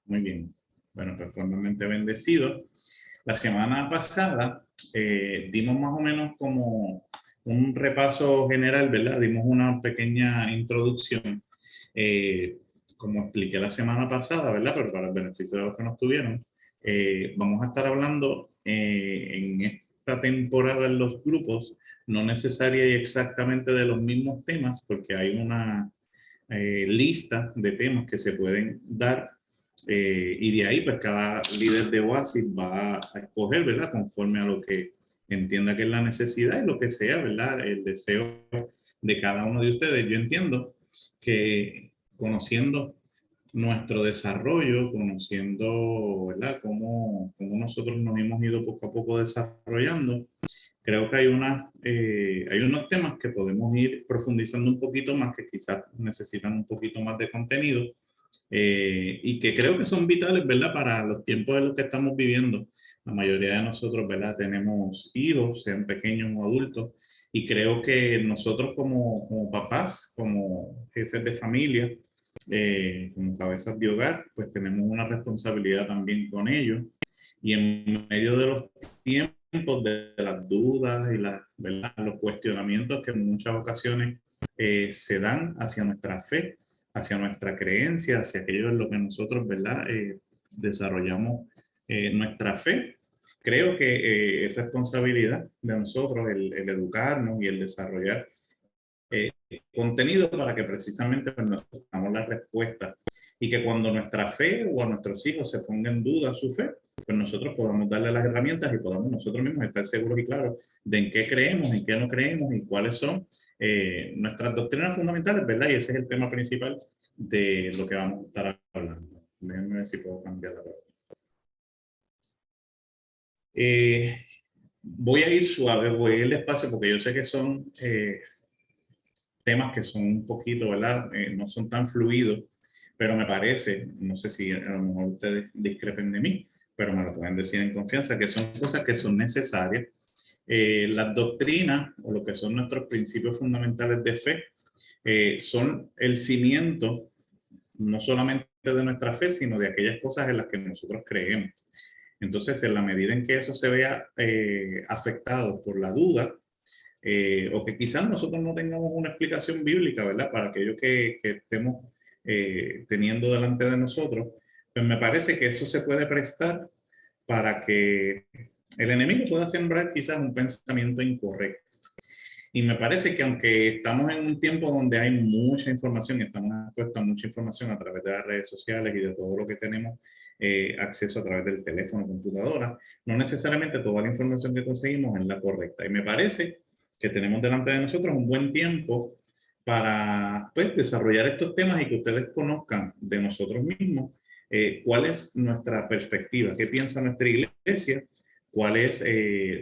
Muy bien. Bueno, performantemente bendecido. La semana pasada dimos más o menos como un repaso general, ¿verdad? Dimos una pequeña introducción, eh, como expliqué la semana pasada, ¿verdad? Pero para el beneficio de los que no estuvieron, vamos a estar hablando en esta temporada en los grupos, no necesariamente y exactamente de los mismos temas, porque hay una lista de temas que se pueden dar y de ahí pues cada líder de Oasis va a escoger, ¿verdad? Conforme a lo que entienda que es la necesidad y lo que sea, ¿verdad? El deseo de cada uno de ustedes. Yo entiendo que conociendo nuestro desarrollo, conociendo, ¿verdad? Cómo nosotros nos hemos ido poco a poco desarrollando, creo que hay unos temas que podemos ir profundizando un poquito más, que quizás necesitan un poquito más de contenido y que creo que son vitales, ¿verdad? Para los tiempos en los que estamos viviendo. La mayoría de nosotros, ¿verdad? Tenemos hijos, sean pequeños o adultos, y creo que nosotros como papás, como jefes de familia, como cabezas de hogar, pues tenemos una responsabilidad también con ellos. Y en medio de los tiempos de las dudas y ¿verdad? Los cuestionamientos que en muchas ocasiones se dan hacia nuestra fe, hacia nuestra creencia, hacia aquello en lo que nosotros, ¿verdad? Desarrollamos nuestra fe. Creo que es responsabilidad de nosotros el educarnos y el desarrollar eh, contenido para que precisamente pues, nosotros tengamos la respuesta y que cuando nuestra fe o a nuestros hijos se ponga en duda su fe, pues nosotros podamos darle las herramientas y podamos nosotros mismos estar seguros y claros de en qué creemos, en qué no creemos y cuáles son nuestras doctrinas fundamentales, ¿verdad? Y ese es el tema principal de lo que vamos a estar hablando. Déjenme ver si puedo cambiar la palabra. Voy a ir suave, voy a ir despacio porque yo sé que son temas que son un poquito, ¿verdad? No son tan fluidos, pero me parece, no sé si a lo mejor ustedes discrepen de mí, pero me lo pueden decir en confianza, que son cosas que son necesarias. Las doctrinas o lo que son nuestros principios fundamentales de fe son el cimiento no solamente de nuestra fe, sino de aquellas cosas en las que nosotros creemos. Entonces, en la medida en que eso se vea afectado por la duda, o que quizás nosotros no tengamos una explicación bíblica, ¿verdad? Para aquello que estemos teniendo delante de nosotros, pues me parece que eso se puede prestar para que el enemigo pueda sembrar quizás un pensamiento incorrecto. Y me parece que aunque estamos en un tiempo donde hay mucha información, estamos expuestos a mucha información a través de las redes sociales y de todo lo que tenemos acceso a través del teléfono, computadora, no necesariamente toda la información que conseguimos es la correcta. Y me parece que tenemos delante de nosotros un buen tiempo para pues, desarrollar estos temas y que ustedes conozcan de nosotros mismos cuál es nuestra perspectiva, qué piensa nuestra iglesia, cuál es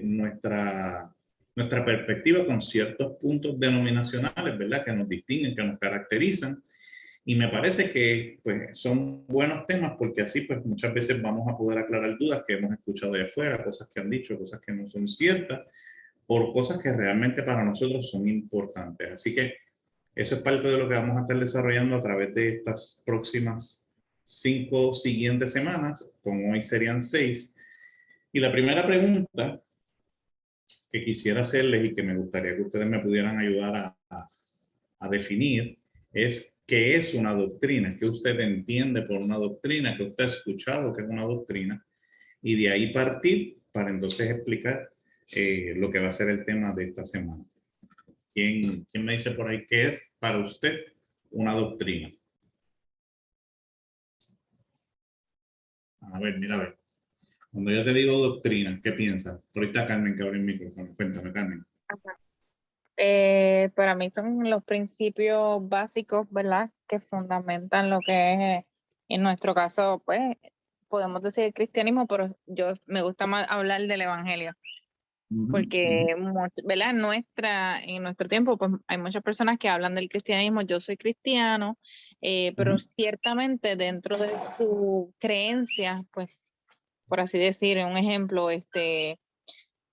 nuestra perspectiva con ciertos puntos denominacionales, ¿verdad? Que nos distinguen, que nos caracterizan. Y me parece que pues, son buenos temas porque así pues muchas veces vamos a poder aclarar dudas que hemos escuchado de afuera, cosas que han dicho, cosas que no son ciertas, por cosas que realmente para nosotros son importantes. Así que eso es parte de lo que vamos a estar desarrollando a través de estas próximas 5 siguientes semanas, como hoy serían 6. Y la primera pregunta que quisiera hacerles y que me gustaría que ustedes me pudieran ayudar a definir es qué es una doctrina, qué usted entiende por una doctrina, qué usted ha escuchado que es una doctrina, y de ahí partir para entonces explicar lo que va a ser el tema de esta semana. ¿Quién me dice por ahí qué es para usted una doctrina? A ver, mira, a ver. Cuando yo te digo doctrina, ¿qué piensas? Por ahí está Carmen que abre el micrófono. Cuéntame, Carmen. Ajá. Para mí son los principios básicos, ¿verdad? Que fundamentan lo que es, en nuestro caso, pues, podemos decir el cristianismo, pero me gusta más hablar del evangelio, porque, ¿verdad? En nuestro tiempo, pues, hay muchas personas que hablan del cristianismo. Yo soy cristiano, pero ciertamente dentro de su creencia, pues, por así decir, un ejemplo,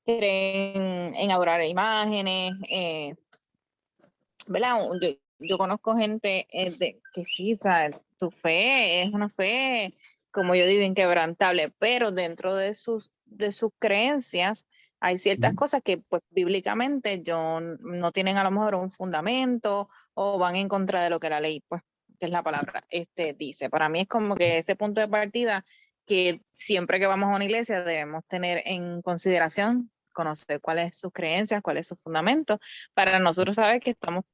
creen en adorar imágenes, ¿verdad? Yo conozco gente que sí, o sea, tu fe es una fe como yo digo, inquebrantable, pero dentro de sus creencias hay ciertas cosas que pues bíblicamente no tienen a lo mejor un fundamento o van en contra de lo que la ley, pues, que es la palabra, dice. Para mí es como que ese punto de partida que siempre que vamos a una iglesia debemos tener en consideración, conocer cuáles son sus creencias, cuáles son sus fundamentos, para nosotros saber que estamos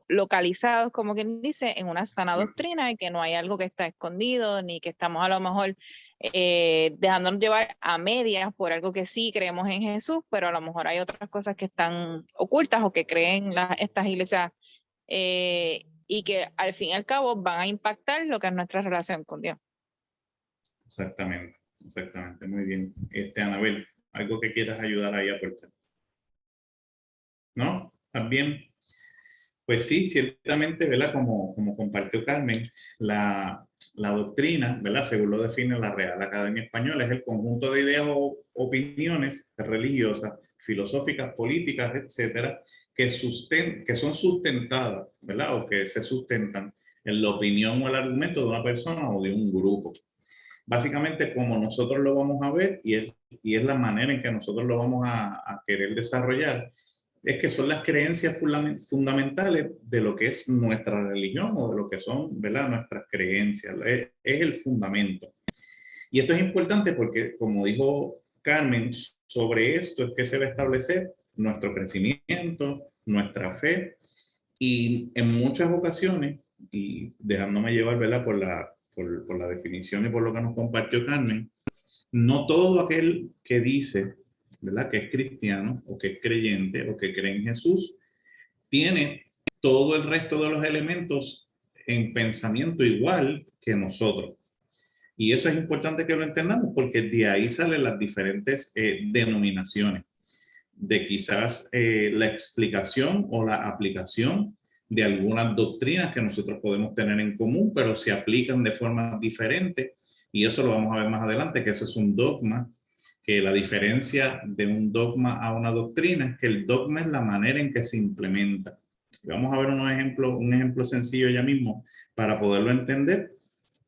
localizados, como quien dice, en una sana doctrina y que no hay algo que está escondido, ni que estamos a lo mejor dejándonos llevar a medias por algo que sí creemos en Jesús, pero a lo mejor hay otras cosas que están ocultas o que creen estas iglesias y que al fin y al cabo van a impactar lo que es nuestra relación con Dios. Exactamente, muy bien. Anabel, algo que quieras ayudar ahí a aportar. ¿No? También, pues sí, ciertamente, ¿verdad? Como compartió Carmen, la doctrina, ¿verdad? Según lo define la Real Academia Española, es el conjunto de ideas o opiniones religiosas, filosóficas, políticas, etcétera, que son sustentadas, ¿verdad? O que se sustentan en la opinión o el argumento de una persona o de un grupo. Básicamente, como nosotros lo vamos a ver, y es la manera en que nosotros lo vamos a querer desarrollar, es que son las creencias fundamentales de lo que es nuestra religión o de lo que son, ¿verdad?, nuestras creencias. Es el fundamento. Y esto es importante porque, como dijo Carmen, sobre esto es que se va a establecer nuestro crecimiento, nuestra fe, y en muchas ocasiones, y dejándome llevar, ¿verdad?, por la definición y por lo que nos compartió Carmen, no todo aquel que dice, ¿verdad?, que es cristiano o que es creyente o que cree en Jesús, tiene todo el resto de los elementos en pensamiento igual que nosotros. Y eso es importante que lo entendamos porque de ahí salen las diferentes denominaciones, de quizás la explicación o la aplicación de algunas doctrinas que nosotros podemos tener en común, pero se aplican de forma diferente. Y eso lo vamos a ver más adelante, que eso es un dogma, que la diferencia de un dogma a una doctrina es que el dogma es la manera en que se implementa. Vamos a ver un ejemplo sencillo ya mismo para poderlo entender,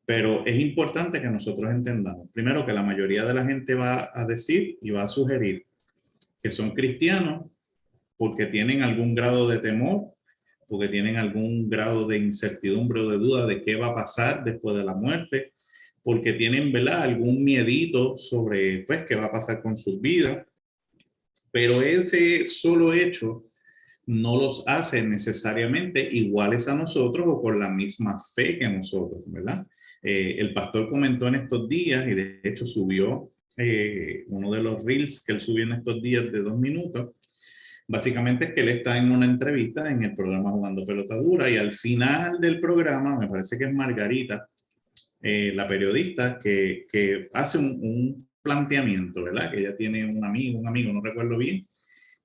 pero es importante que nosotros entendamos, primero, que la mayoría de la gente va a decir y va a sugerir que son cristianos porque tienen algún grado de temor, porque tienen algún grado de incertidumbre o de duda de qué va a pasar después de la muerte, porque tienen, ¿verdad?, algún miedito sobre, pues, qué va a pasar con sus vidas. Pero ese solo hecho no los hace necesariamente iguales a nosotros o con la misma fe que nosotros, ¿verdad? El pastor comentó en estos días, y de hecho subió uno de los reels que él subió en estos días de 2 minutos, básicamente es que él está en una entrevista en el programa Jugando Pelota Dura y al final del programa, me parece que es Margarita, la periodista, que hace un planteamiento, ¿verdad? Que ella tiene un amigo, no recuerdo bien,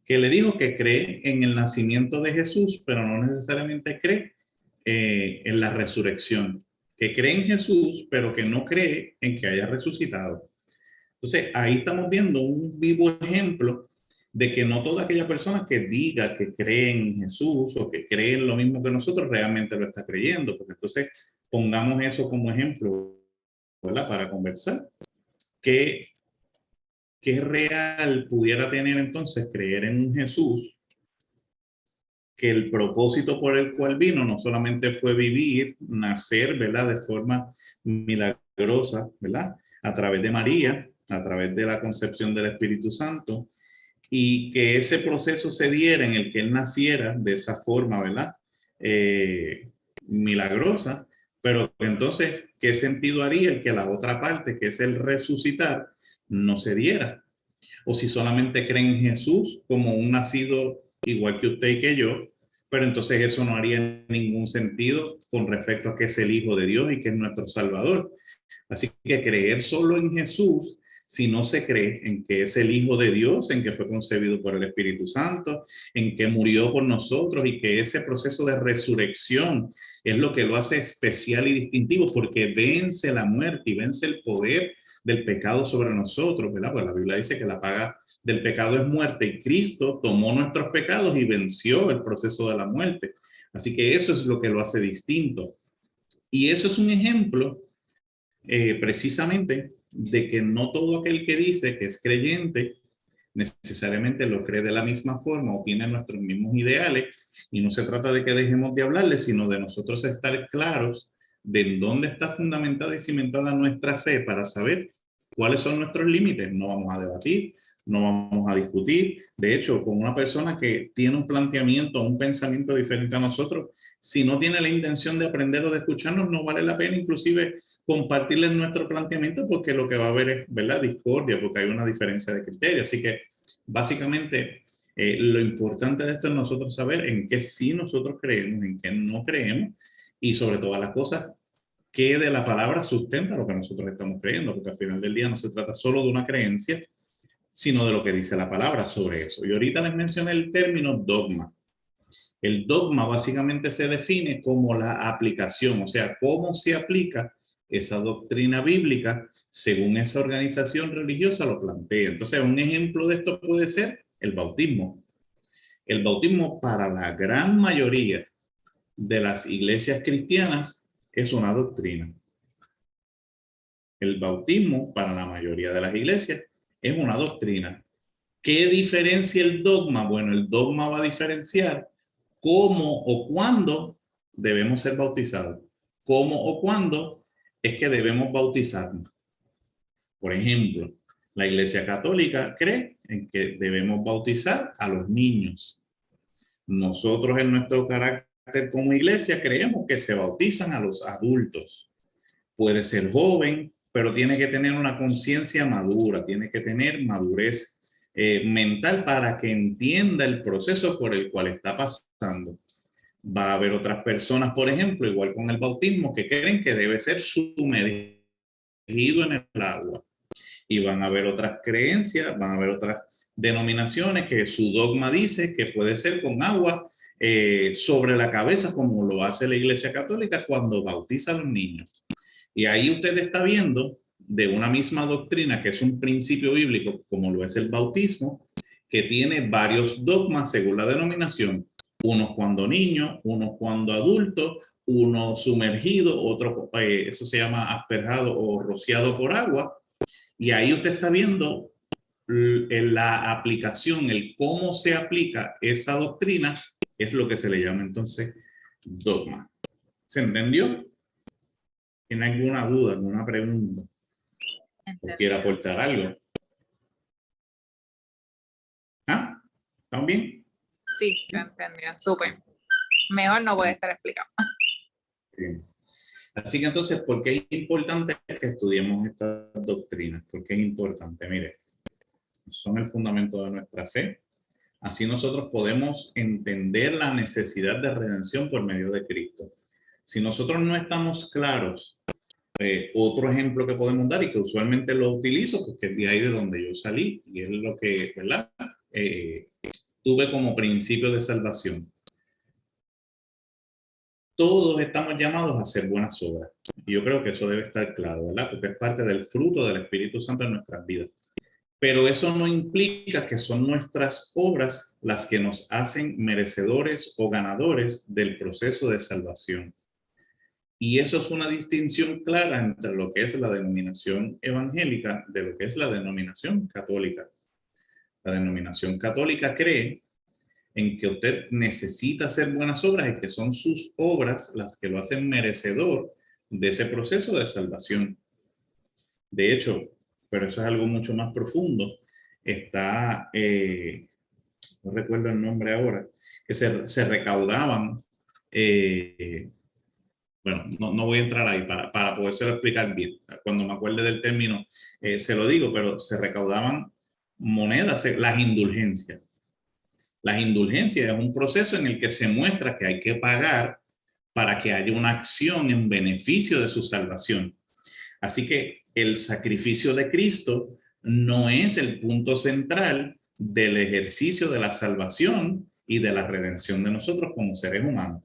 que le dijo que cree en el nacimiento de Jesús, pero no necesariamente cree en la resurrección, que cree en Jesús, pero que no cree en que haya resucitado. Entonces, ahí estamos viendo un vivo ejemplo de que no toda aquella persona que diga que cree en Jesús o que cree en lo mismo que nosotros realmente lo está creyendo, porque entonces pongamos eso como ejemplo, ¿verdad?, para conversar. ¿Qué real pudiera tener entonces creer en un Jesús que el propósito por el cual vino no solamente fue vivir, nacer, ¿verdad?, de forma milagrosa, ¿verdad?, a través de María, a través de la concepción del Espíritu Santo, y que ese proceso se diera en el que él naciera de esa forma, ¿verdad?, milagrosa, pero entonces, ¿qué sentido haría el que la otra parte, que es el resucitar, no se diera? O si solamente creen en Jesús como un nacido igual que usted y que yo, pero entonces eso no haría ningún sentido con respecto a que es el Hijo de Dios y que es nuestro Salvador. Así que creer solo en Jesús, si no se cree en que es el Hijo de Dios, en que fue concebido por el Espíritu Santo, en que murió por nosotros y que ese proceso de resurrección es lo que lo hace especial y distintivo porque vence la muerte y vence el poder del pecado sobre nosotros, ¿verdad? Pues la Biblia dice que la paga del pecado es muerte y Cristo tomó nuestros pecados y venció el proceso de la muerte. Así que eso es lo que lo hace distinto. Y eso es un ejemplo precisamente de que no todo aquel que dice que es creyente necesariamente lo cree de la misma forma o tiene nuestros mismos ideales, y no se trata de que dejemos de hablarle, sino de nosotros estar claros de en dónde está fundamentada y cimentada nuestra fe para saber cuáles son nuestros límites. No vamos a debatir, no vamos a discutir. De hecho, con una persona que tiene un planteamiento, un pensamiento diferente a nosotros, si no tiene la intención de aprender o de escucharnos, no vale la pena inclusive compartirles nuestro planteamiento, porque lo que va a haber es, ¿verdad?, discordia, porque hay una diferencia de criterio. Así que básicamente lo importante de esto es nosotros saber en qué sí nosotros creemos, en qué no creemos, y sobre todas las cosas, qué de la palabra sustenta lo que nosotros estamos creyendo, porque al final del día no se trata solo de una creencia, sino de lo que dice la palabra sobre eso. Y ahorita les mencioné el término dogma. El dogma básicamente se define como la aplicación, o sea, cómo se aplica esa doctrina bíblica según esa organización religiosa lo plantea. Entonces, un ejemplo de esto puede ser el bautismo. El bautismo para la gran mayoría de las iglesias cristianas es una doctrina. El bautismo para la mayoría de las iglesias es una doctrina. ¿Qué diferencia el dogma? Bueno, el dogma va a diferenciar cómo o cuándo debemos ser bautizados. Cómo o cuándo es que debemos bautizarnos. Por ejemplo, la Iglesia Católica cree en que debemos bautizar a los niños. Nosotros en nuestro carácter como iglesia creemos que se bautizan a los adultos. Puede ser joven, pero tiene que tener una conciencia madura, tiene que tener madurez mental para que entienda el proceso por el cual está pasando. Va a haber otras personas, por ejemplo, igual con el bautismo, que creen que debe ser sumergido en el agua. Y van a haber otras creencias, van a haber otras denominaciones que su dogma dice que puede ser con agua sobre la cabeza, como lo hace la Iglesia Católica cuando bautiza a los niños. Y ahí usted está viendo de una misma doctrina, que es un principio bíblico, como lo es el bautismo, que tiene varios dogmas según la denominación. Unos cuando niño, unos cuando adulto, uno sumergido, otro, eso se llama asperjado o rociado por agua. Y ahí usted está viendo la aplicación, el cómo se aplica esa doctrina, es lo que se le llama entonces dogma. ¿Se entendió? ¿Tiene alguna duda, alguna pregunta? ¿O quiere aportar algo? ¿Ah? ¿Están bien? Sí, te entendió. Súper. Mejor no puede estar explicado. Bien. Así que entonces, ¿por qué es importante que estudiemos estas doctrinas? ¿Por qué es importante? Mire, son el fundamento de nuestra fe. Así nosotros podemos entender la necesidad de redención por medio de Cristo. Si nosotros no estamos claros, otro ejemplo que podemos dar y que usualmente lo utilizo porque es de ahí de donde yo salí y es lo que, ¿verdad? Tuve como principio de salvación. Todos estamos llamados a hacer buenas obras. Y yo creo que eso debe estar claro, ¿verdad? Porque es parte del fruto del Espíritu Santo en nuestras vidas. Pero eso no implica que son nuestras obras las que nos hacen merecedores o ganadores del proceso de salvación. Y eso es una distinción clara entre lo que es la denominación evangélica de lo que es la denominación católica. La denominación católica cree en que usted necesita hacer buenas obras y que son sus obras las que lo hacen merecedor de ese proceso de salvación. De hecho, pero eso es algo mucho más profundo, está, no recuerdo el nombre ahora, que se recaudaban, bueno, no voy a entrar ahí para poderse explicar bien. Cuando me acuerde del término, se lo digo, pero se recaudaban monedas, las indulgencias. Las indulgencias es un proceso en el que se muestra que hay que pagar para que haya una acción en beneficio de su salvación. Así que el sacrificio de Cristo no es el punto central del ejercicio de la salvación y de la redención de nosotros como seres humanos.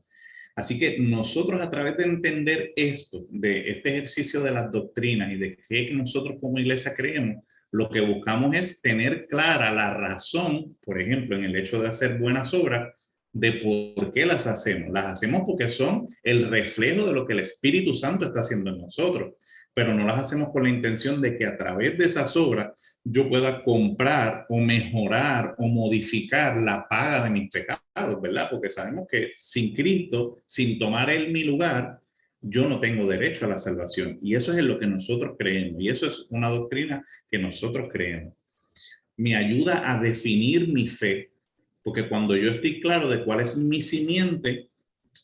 Así que nosotros, a través de entender esto, de este ejercicio de las doctrinas y de qué nosotros como iglesia creemos, lo que buscamos es tener clara la razón, por ejemplo, en el hecho de hacer buenas obras, de por qué las hacemos. Las hacemos porque son el reflejo de lo que el Espíritu Santo está haciendo en nosotros, pero no las hacemos con la intención de que a través de esas obras yo pueda comprar o mejorar o modificar la paga de mis pecados, ¿verdad? Porque sabemos que sin Cristo, sin tomar Él mi lugar, yo no tengo derecho a la salvación. Y eso es en lo que nosotros creemos. Y eso es una doctrina que nosotros creemos. Me ayuda a definir mi fe, porque cuando yo estoy claro de cuál es mi simiente,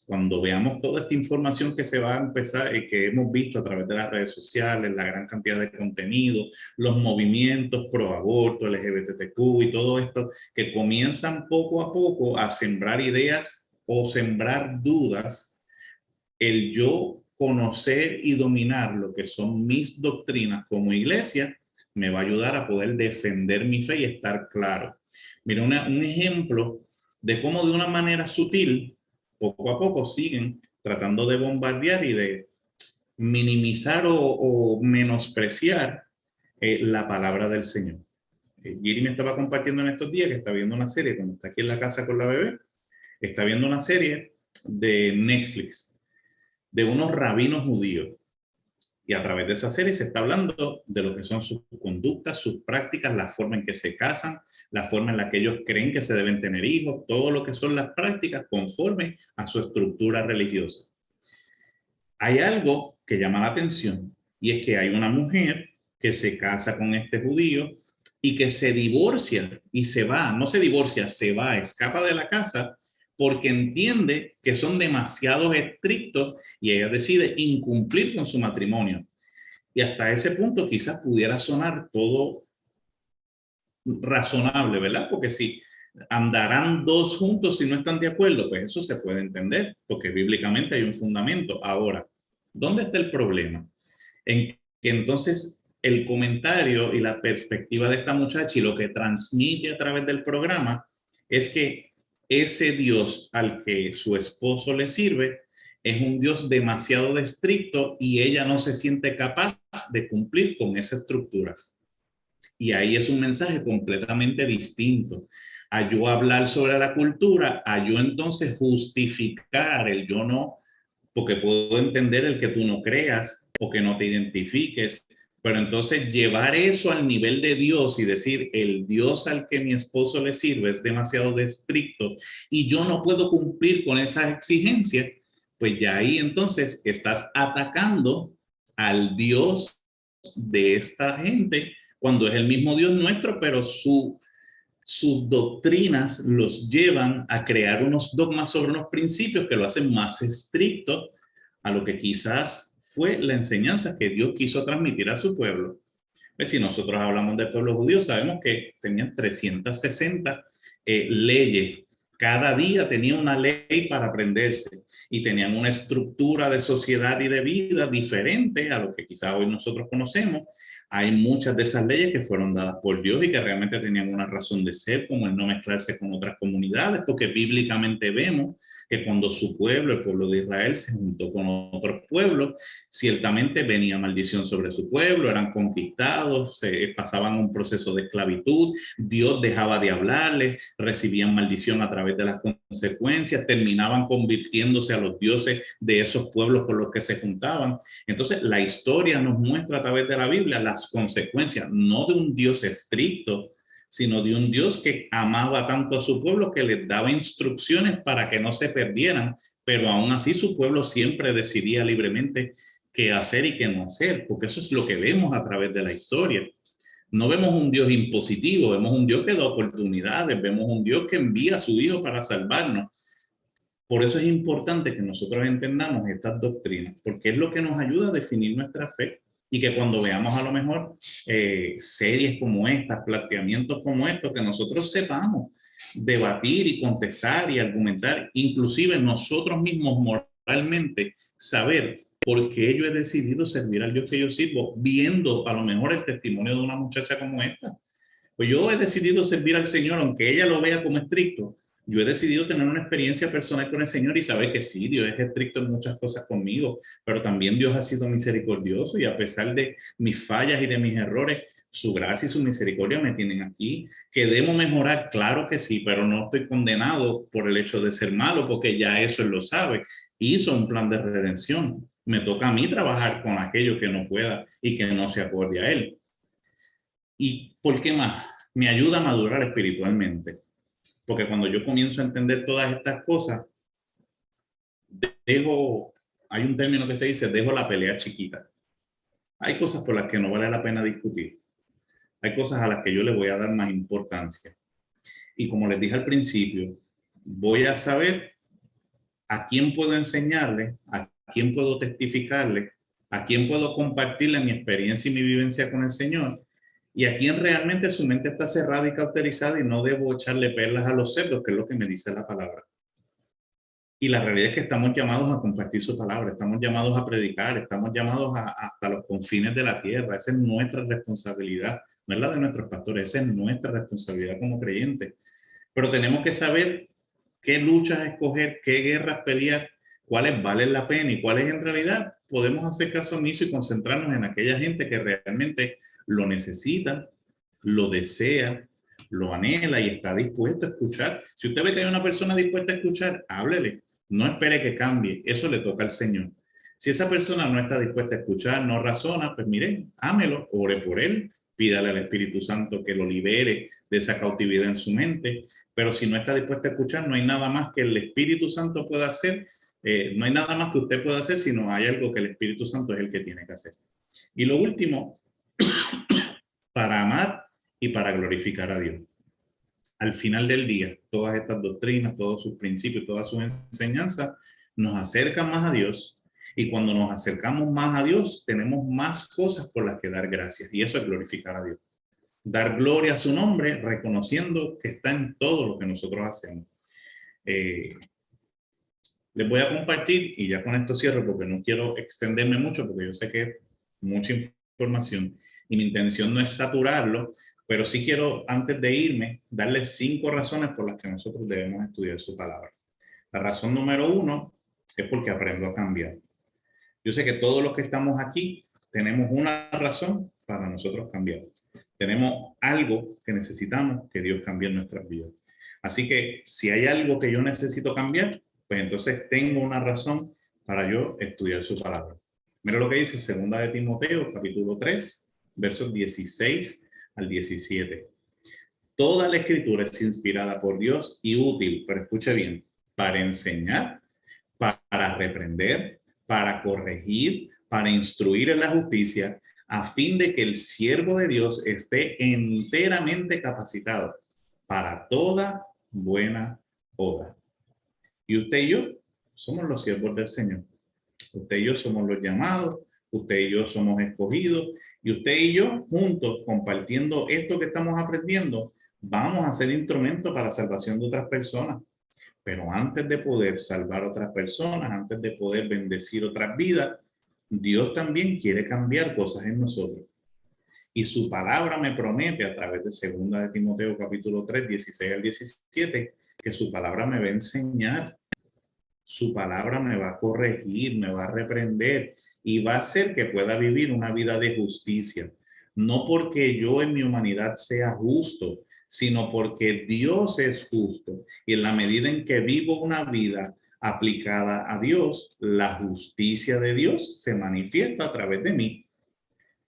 cuando veamos toda esta información que se va a empezar y que hemos visto a través de las redes sociales, la gran cantidad de contenido, los movimientos pro aborto, LGBTQ y todo esto, que comienzan poco a poco a sembrar ideas o sembrar dudas, el yo conocer y dominar lo que son mis doctrinas como iglesia me va a ayudar a poder defender mi fe y estar claro. Mira, un ejemplo de cómo de una manera sutil, poco a poco siguen tratando de bombardear y de minimizar o menospreciar la palabra del Señor. Giri me estaba compartiendo en estos días que está viendo una serie, cuando está aquí en la casa con la bebé, está viendo una serie de Netflix de unos rabinos judíos. Y a través de esa serie se está hablando de lo que son sus conductas, sus prácticas, la forma en que se casan, la forma en la que ellos creen que se deben tener hijos, todo lo que son las prácticas conforme a su estructura religiosa. Hay algo que llama la atención y es que hay una mujer que se casa con este judío y que se divorcia y se va, no se divorcia, se va, escapa de la casa porque entiende que son demasiado estrictos y ella decide incumplir con su matrimonio. Y hasta ese punto quizás pudiera sonar todo razonable, ¿verdad? Porque si andarán dos juntos si no están de acuerdo, pues eso se puede entender, porque bíblicamente hay un fundamento. Ahora, ¿dónde está el problema? En que entonces el comentario y la perspectiva de esta muchacha y lo que transmite a través del programa es que ese Dios al que su esposo le sirve es un Dios demasiado estricto y ella no se siente capaz de cumplir con esa estructura. Y ahí es un mensaje completamente distinto. A yo hablar sobre la cultura, a yo entonces justificar el yo no, porque puedo entender el que tú no creas o que no te identifiques, pero entonces llevar eso al nivel de Dios y decir, el Dios al que mi esposo le sirve es demasiado estricto y yo no puedo cumplir con esas exigencias, pues ya ahí entonces estás atacando al Dios de esta gente cuando es el mismo Dios nuestro, pero sus doctrinas los llevan a crear unos dogmas sobre unos principios que lo hacen más estrictos a lo que quizás fue la enseñanza que Dios quiso transmitir a su pueblo. Pues si nosotros hablamos del pueblo judío, sabemos que tenían 360 leyes. Cada día tenía una ley para aprenderse y tenían una estructura de sociedad y de vida diferente a lo que quizás hoy nosotros conocemos. Hay muchas de esas leyes que fueron dadas por Dios y que realmente tenían una razón de ser, como el no mezclarse con otras comunidades, porque bíblicamente vemos que cuando su pueblo, el pueblo de Israel, se juntó con otros pueblos, ciertamente venía maldición sobre su pueblo, eran conquistados, se pasaban un proceso de esclavitud, Dios dejaba de hablarles, recibían maldición a través de las consecuencias, terminaban convirtiéndose a los dioses de esos pueblos con los que se juntaban. Entonces, la historia nos muestra a través de la Biblia las consecuencias, no de un Dios estricto, sino de un Dios que amaba tanto a su pueblo que les daba instrucciones para que no se perdieran, pero aún así su pueblo siempre decidía libremente qué hacer y qué no hacer, porque eso es lo que vemos a través de la historia. No vemos un Dios impositivo, vemos un Dios que da oportunidades, vemos un Dios que envía a su Hijo para salvarnos. Por eso es importante que nosotros entendamos estas doctrinas, porque es lo que nos ayuda a definir nuestra fe y que cuando veamos a lo mejor series como estas, planteamientos como estos, que nosotros sepamos debatir y contestar y argumentar, inclusive nosotros mismos moralmente saber por qué yo he decidido servir al Dios que yo sirvo, viendo a lo mejor el testimonio de una muchacha como esta. Pues yo he decidido servir al Señor, aunque ella lo vea como estricto. Yo he decidido tener una experiencia personal con el Señor y saber que sí, Dios es estricto en muchas cosas conmigo, pero también Dios ha sido misericordioso y a pesar de mis fallas y de mis errores, Su gracia y su misericordia me tienen aquí. Que debo mejorar, claro que sí, pero no estoy condenado por el hecho de ser malo, porque ya eso él lo sabe. Hizo un plan de redención. Me toca a mí trabajar con aquello que no pueda y que no se acorde a él. ¿Y por qué más? Me ayuda a madurar espiritualmente. Porque cuando yo comienzo a entender todas estas cosas, hay un término que se dice, dejo la pelea chiquita. Hay cosas por las que no vale la pena discutir. Hay cosas a las que yo le voy a dar más importancia. Y como les dije al principio, voy a saber a quién puedo enseñarle, a quién puedo testificarle, a quién puedo compartirle mi experiencia y mi vivencia con el Señor, y a quién realmente su mente está cerrada y cauterizada y no debo echarle perlas a los cerdos, que es lo que me dice la palabra. Y la realidad es que estamos llamados a compartir su palabra, estamos llamados a predicar, estamos llamados hasta los confines de la tierra. Esa es nuestra responsabilidad, no es la de nuestros pastores, esa es nuestra responsabilidad como creyentes. Pero tenemos que saber qué luchas escoger, qué guerras pelear, cuáles valen la pena y cuáles en realidad podemos hacer caso omiso y concentrarnos en aquella gente que realmente lo necesita, lo desea, lo anhela y está dispuesto a escuchar. Si usted ve que hay una persona dispuesta a escuchar, háblele. No espere que cambie, eso le toca al Señor. Si esa persona no está dispuesta a escuchar, no razona, pues mire, ámelo, ore por él, pídale al Espíritu Santo que lo libere de esa cautividad en su mente. Pero si no está dispuesta a escuchar, no hay nada más que el Espíritu Santo pueda hacer, no hay nada más que usted pueda hacer, sino hay algo que el Espíritu Santo es el que tiene que hacer. Y lo último, para amar y para glorificar a Dios. Al final del día, todas estas doctrinas, todos sus principios, todas sus enseñanzas nos acercan más a Dios, y cuando nos acercamos más a Dios, tenemos más cosas por las que dar gracias, y eso es glorificar a Dios. Dar gloria a su nombre, reconociendo que está en todo lo que nosotros hacemos. Les voy a compartir, y ya con esto cierro porque no quiero extenderme mucho, porque yo sé que es mucha información y mi intención no es saturarlo, pero sí quiero, antes de irme, darles 5 razones por las que nosotros debemos estudiar su palabra. La razón número 1 es porque aprendo a cambiar. Yo sé que todos los que estamos aquí tenemos una razón para nosotros cambiar. Tenemos algo que necesitamos que Dios cambie en nuestras vidas. Así que si hay algo que yo necesito cambiar, pues entonces tengo una razón para yo estudiar su palabra. Mira lo que dice 2 de Timoteo, capítulo 3, versos 16 al 17. Toda la escritura es inspirada por Dios y útil, pero escuche bien, para enseñar, para reprender, para corregir, para instruir en la justicia, a fin de que el siervo de Dios esté enteramente capacitado para toda buena obra. Y usted y yo somos los siervos del Señor. Usted y yo somos los llamados, usted y yo somos escogidos, y usted y yo juntos, compartiendo esto que estamos aprendiendo, vamos a ser instrumentos para la salvación de otras personas. Pero antes de poder salvar a otras personas, antes de poder bendecir otras vidas, Dios también quiere cambiar cosas en nosotros. Y su palabra me promete a través de 2 de Timoteo capítulo 3, 16 al 17, que su palabra me va a enseñar, su palabra me va a corregir, me va a reprender y va a hacer que pueda vivir una vida de justicia. No porque yo en mi humanidad sea justo, sino porque Dios es justo. Y en la medida en que vivo una vida aplicada a Dios, la justicia de Dios se manifiesta a través de mí.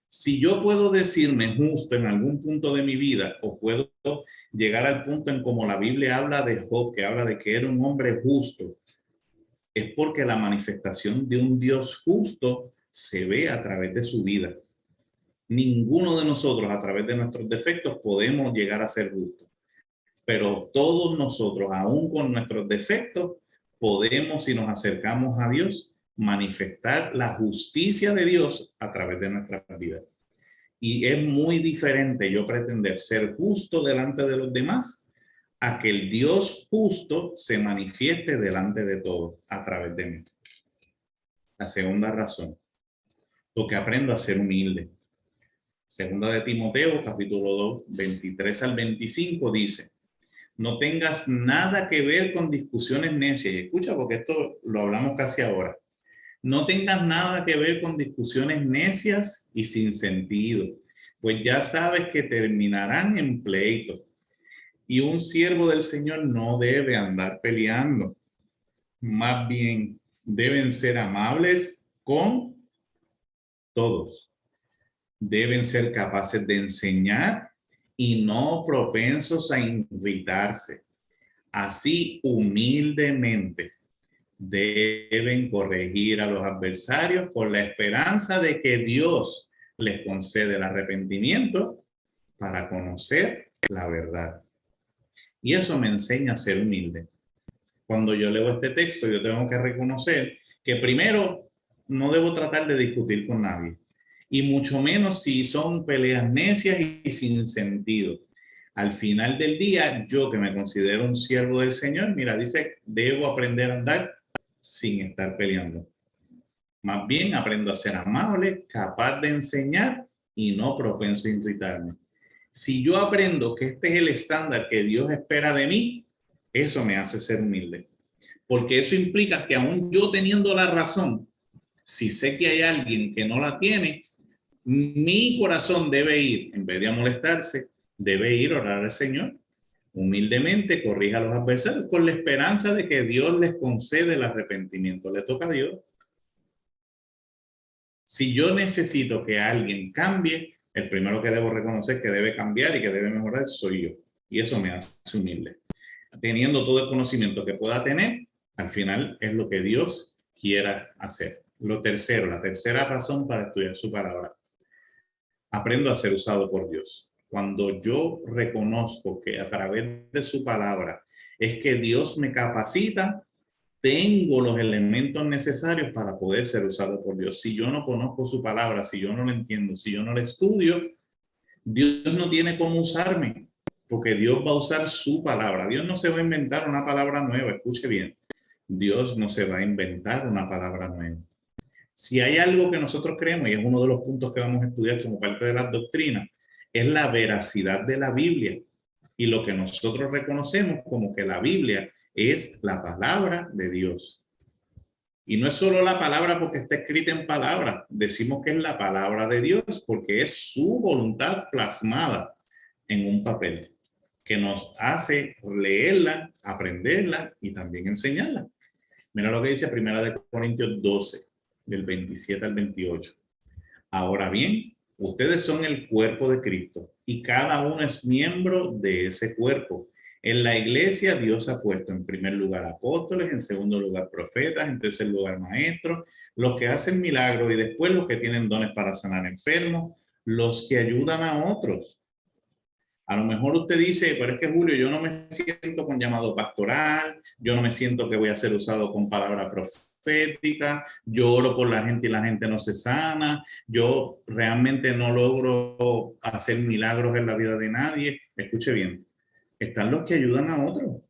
Si yo puedo decirme justo en algún punto de mi vida, o puedo llegar al punto en como la Biblia habla de Job, que habla de que era un hombre justo, es porque la manifestación de un Dios justo se ve a través de su vida. Ninguno de nosotros, a través de nuestros defectos, podemos llegar a ser justos. Pero todos nosotros, aún con nuestros defectos, podemos, si nos acercamos a Dios, manifestar la justicia de Dios a través de nuestras vidas. Y es muy diferente yo pretender ser justo delante de los demás a que el Dios justo se manifieste delante de todos a través de mí. La segunda razón, porque aprendo a ser humilde. 2 de Timoteo, capítulo 2, 23 al 25 dice: no tengas nada que ver con discusiones necias. Y escucha, porque esto lo hablamos casi ahora. No tengas nada que ver con discusiones necias y sin sentido, pues ya sabes que terminarán en pleito. Y un siervo del Señor no debe andar peleando. Más bien, deben ser amables con todos. Deben ser capaces de enseñar y no propensos a irritarse. Así, humildemente, deben corregir a los adversarios con la esperanza de que Dios les concede el arrepentimiento para conocer la verdad. Y eso me enseña a ser humilde. Cuando yo leo este texto, yo tengo que reconocer que primero no debo tratar de discutir con nadie, y mucho menos si son peleas necias y sin sentido. Al final del día, yo que me considero un siervo del Señor, mira, dice, debo aprender a andar sin estar peleando. Más bien aprendo a ser amable, capaz de enseñar y no propenso a irritarme. Si yo aprendo que este es el estándar que Dios espera de mí, eso me hace ser humilde. Porque eso implica que aún yo teniendo la razón, si sé que hay alguien que no la tiene, mi corazón debe ir, en vez de molestarse, debe ir a orar al Señor. Humildemente corrija a los adversarios con la esperanza de que Dios les concede el arrepentimiento. Le toca a Dios. Si yo necesito que alguien cambie, el primero que debo reconocer que debe cambiar y que debe mejorar soy yo. Y eso me hace humilde. Teniendo todo el conocimiento que pueda tener, al final es lo que Dios quiera hacer. Lo tercero, la tercera razón para estudiar su palabra. Aprendo a ser usado por Dios. Cuando yo reconozco que a través de su palabra es que Dios me capacita, tengo los elementos necesarios para poder ser usado por Dios. Si yo no conozco su palabra, si yo no la entiendo, si yo no la estudio, Dios no tiene cómo usarme, porque Dios va a usar su palabra. Dios no se va a inventar una palabra nueva, escuche bien. Dios no se va a inventar una palabra nueva. Si hay algo que nosotros creemos, y es uno de los puntos que vamos a estudiar como parte de las doctrinas, es la veracidad de la Biblia y lo que nosotros reconocemos como que la Biblia es la palabra de Dios. Y no es solo la palabra porque está escrita en palabras, decimos que es la palabra de Dios porque es su voluntad plasmada en un papel que nos hace leerla, aprenderla y también enseñarla. Mira lo que dice 1 Corintios 12, del 27 al 28. Ahora bien, ustedes son el cuerpo de Cristo y cada uno es miembro de ese cuerpo. En la iglesia Dios ha puesto en primer lugar apóstoles, en segundo lugar profetas, en tercer lugar maestros, los que hacen milagros y después los que tienen dones para sanar enfermos, los que ayudan a otros. A lo mejor usted dice, pero es que Julio, yo no me siento con llamado pastoral, yo no me siento que voy a ser usado con palabra profética, yo oro por la gente y la gente no se sana, yo realmente no logro hacer milagros en la vida de nadie. Escuche bien, están los que ayudan a otros.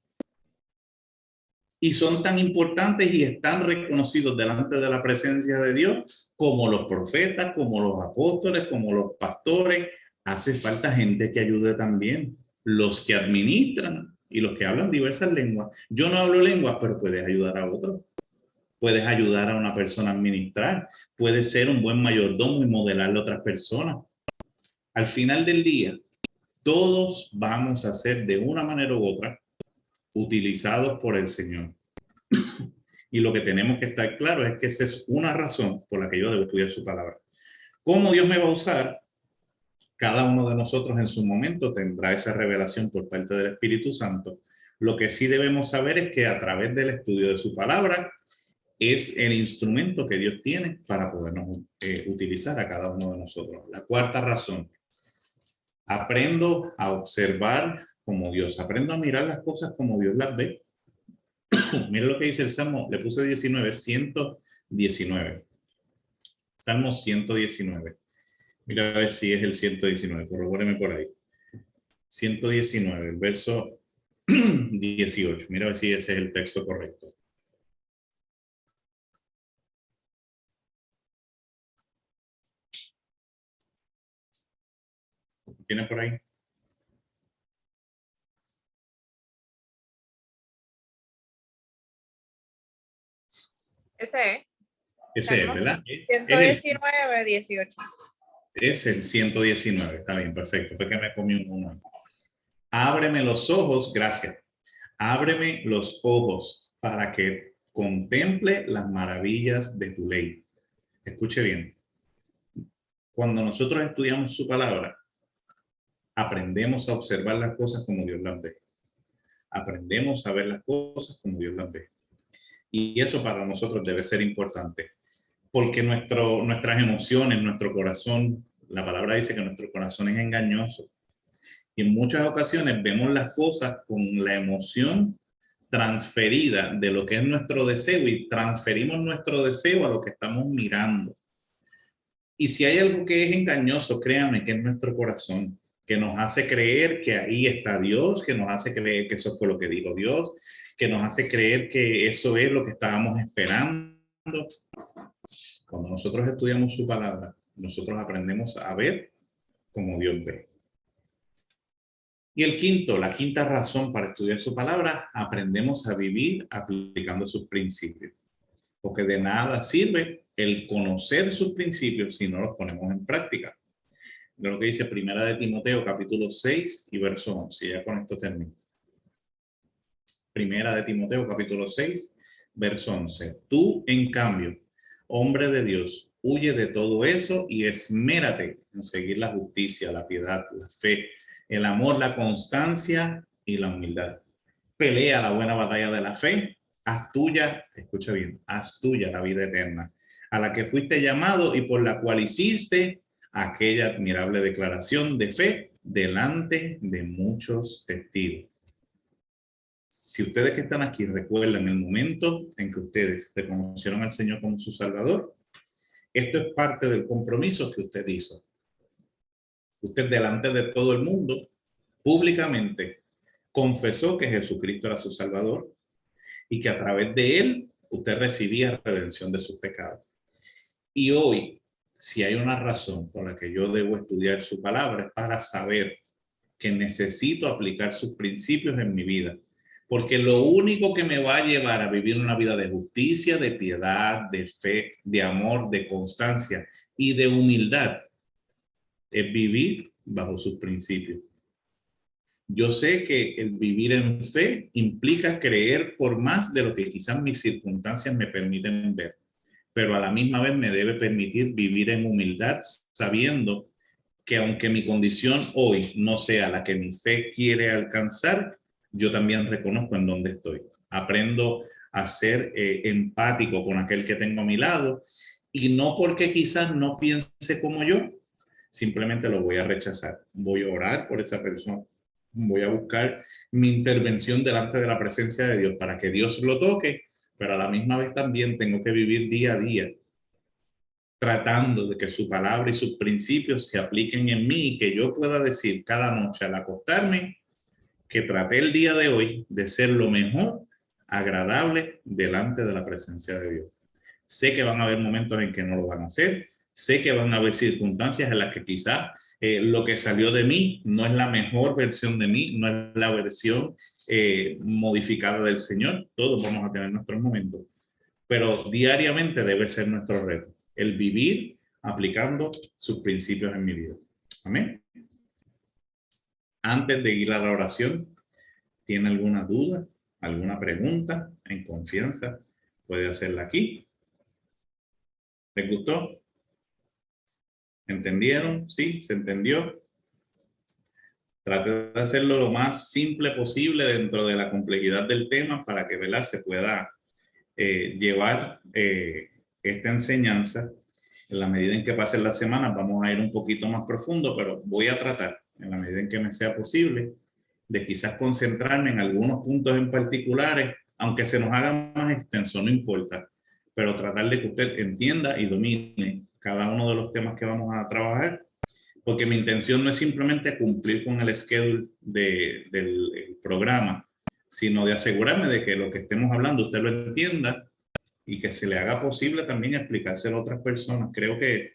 Y son tan importantes y están reconocidos delante de la presencia de Dios como los profetas, como los apóstoles, como los pastores. Hace falta gente que ayude también. Los que administran y los que hablan diversas lenguas. Yo no hablo lenguas, pero puedes ayudar a otros. Puedes ayudar a una persona a administrar. Puedes ser un buen mayordomo y modelarle a otras personas. Al final del día, todos vamos a ser de una manera u otra utilizados por el Señor. Y lo que tenemos que estar claro es que esa es una razón por la que yo debo estudiar su palabra. ¿Cómo Dios me va a usar? Cada uno de nosotros en su momento tendrá esa revelación por parte del Espíritu Santo. Lo que sí debemos saber es que a través del estudio de su palabra es el instrumento que Dios tiene para podernos utilizar a cada uno de nosotros. La cuarta razón, aprendo a observar como Dios, aprendo a mirar las cosas como Dios las ve. Mira lo que dice el Salmo, le puse 19, 119. Salmo 119. Mira a ver si es el 119, corrobóreme por ahí. 119, el verso 18. Mira a ver si ese es el texto correcto. ¿Tiene por ahí? Ese es. Ese es, ¿verdad? Es el 119, 18. Es el 119, está bien, perfecto. Fue que me comí un 1. Ábreme los ojos, gracias. Ábreme los ojos para que contemple las maravillas de tu ley. Escuche bien. Cuando nosotros estudiamos su palabra, aprendemos a observar las cosas como Dios las ve. Aprendemos a ver las cosas como Dios las ve. Y eso para nosotros debe ser importante, porque nuestras emociones, nuestro corazón, la palabra dice que nuestro corazón es engañoso. Y en muchas ocasiones vemos las cosas con la emoción transferida de lo que es nuestro deseo y transferimos nuestro deseo a lo que estamos mirando. Y si hay algo que es engañoso, créame que es nuestro corazón, que nos hace creer que ahí está Dios, que nos hace creer que eso fue lo que dijo Dios, que nos hace creer que eso es lo que estábamos esperando. Cuando nosotros estudiamos su palabra, nosotros aprendemos a ver como Dios ve. Y la quinta razón para estudiar su palabra, aprendemos a vivir aplicando sus principios. Porque de nada sirve el conocer sus principios si no los ponemos en práctica. De lo que dice Primera de Timoteo, capítulo 6 y verso 11. Ya con esto termino. Primera de Timoteo, capítulo 6, verso 11. Tú, en cambio, hombre de Dios, huye de todo eso y esmérate en seguir la justicia, la piedad, la fe, el amor, la constancia y la humildad. Pelea la buena batalla de la fe, haz tuya, escucha bien, haz tuya la vida eterna, a la que fuiste llamado y por la cual hiciste aquella admirable declaración de fe delante de muchos testigos. Si ustedes que están aquí recuerdan el momento en que ustedes reconocieron al Señor como su Salvador, esto es parte del compromiso que usted hizo. Usted delante de todo el mundo, públicamente, confesó que Jesucristo era su Salvador y que a través de él usted recibía redención de sus pecados. Y hoy, si hay una razón por la que yo debo estudiar su palabra, es para saber que necesito aplicar sus principios en mi vida. Porque lo único que me va a llevar a vivir una vida de justicia, de piedad, de fe, de amor, de constancia y de humildad es vivir bajo sus principios. Yo sé que el vivir en fe implica creer por más de lo que quizás mis circunstancias me permiten ver, pero a la misma vez me debe permitir vivir en humildad, sabiendo que aunque mi condición hoy no sea la que mi fe quiere alcanzar, yo también reconozco en dónde estoy. Aprendo a ser empático con aquel que tengo a mi lado y no porque quizás no piense como yo, simplemente lo voy a rechazar. Voy a orar por esa persona. Voy a buscar mi intervención delante de la presencia de Dios para que Dios lo toque, pero a la misma vez también tengo que vivir día a día tratando de que su palabra y sus principios se apliquen en mí y que yo pueda decir cada noche al acostarme que traté el día de hoy de ser lo mejor agradable delante de la presencia de Dios. Sé que van a haber momentos en que no lo van a hacer, sé que van a haber circunstancias en las que quizás lo que salió de mí no es la mejor versión de mí, no es la versión modificada del Señor. Todos vamos a tener nuestros momentos, pero diariamente debe ser nuestro reto, el vivir aplicando sus principios en mi vida. Amén. Antes de ir a la oración, ¿tiene alguna duda, alguna pregunta? En confianza, puede hacerla aquí. ¿Les gustó? ¿Entendieron? ¿Sí? ¿Se entendió? Trate de hacerlo lo más simple posible dentro de la complejidad del tema para que, ¿verdad?, se pueda llevar esta enseñanza. En la medida en que pasen las semanas vamos a ir un poquito más profundo, pero voy a tratar, en la medida en que me sea posible, de quizás concentrarme en algunos puntos en particulares, aunque se nos haga más extenso, no importa, pero tratar de que usted entienda y domine cada uno de los temas que vamos a trabajar, porque mi intención no es simplemente cumplir con el schedule del programa, sino de asegurarme de que lo que estemos hablando usted lo entienda y que se le haga posible también explicárselo a otras personas. Creo que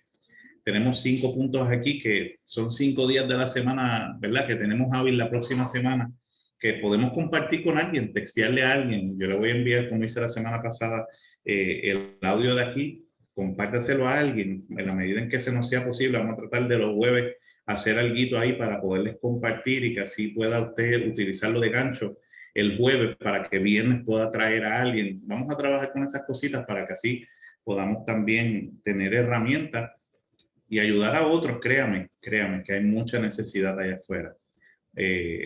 tenemos 5 puntos aquí que son 5 días de la semana, ¿verdad? Que tenemos hábil la próxima semana, que podemos compartir con alguien, textearle a alguien. Yo le voy a enviar, como hice la semana pasada, el audio de aquí compártaselo a alguien. En la medida en que se nos sea posible, vamos a tratar de los jueves hacer algo ahí para poderles compartir y que así pueda usted utilizarlo de gancho el jueves para que viernes pueda traer a alguien. Vamos a trabajar con esas cositas para que así podamos también tener herramientas y ayudar a otros. Créame que hay mucha necesidad allá afuera.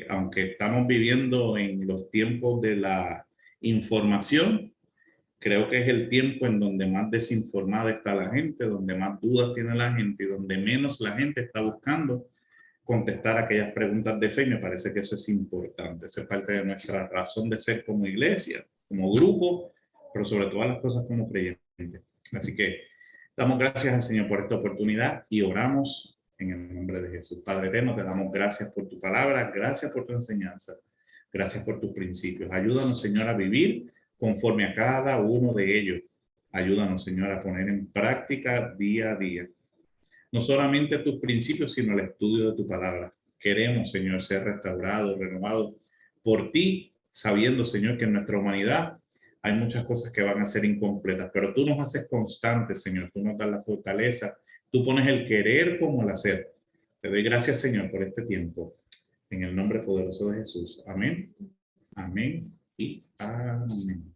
Aunque estamos viviendo en los tiempos de la información, creo que es el tiempo en donde más desinformada está la gente, donde más dudas tiene la gente y donde menos la gente está buscando contestar aquellas preguntas de fe. Y me parece que eso es importante. Eso es parte de nuestra razón de ser como iglesia, como grupo, pero sobre todas las cosas como creyentes. Así que damos gracias al Señor por esta oportunidad y oramos en el nombre de Jesús. Padre eterno, te damos gracias por tu palabra, gracias por tu enseñanza, gracias por tus principios. Ayúdanos, Señor, a vivir conforme a cada uno de ellos. Ayúdanos, Señor, a poner en práctica día a día no solamente tus principios, sino el estudio de tu palabra. Queremos, Señor, ser restaurados, renovados por ti, sabiendo, Señor, que en nuestra humanidad hay muchas cosas que van a ser incompletas, pero tú nos haces constantes, Señor. Tú nos das la fortaleza. Tú pones el querer como el hacer. Te doy gracias, Señor, por este tiempo. En el nombre poderoso de Jesús. Amén. Amén y amén.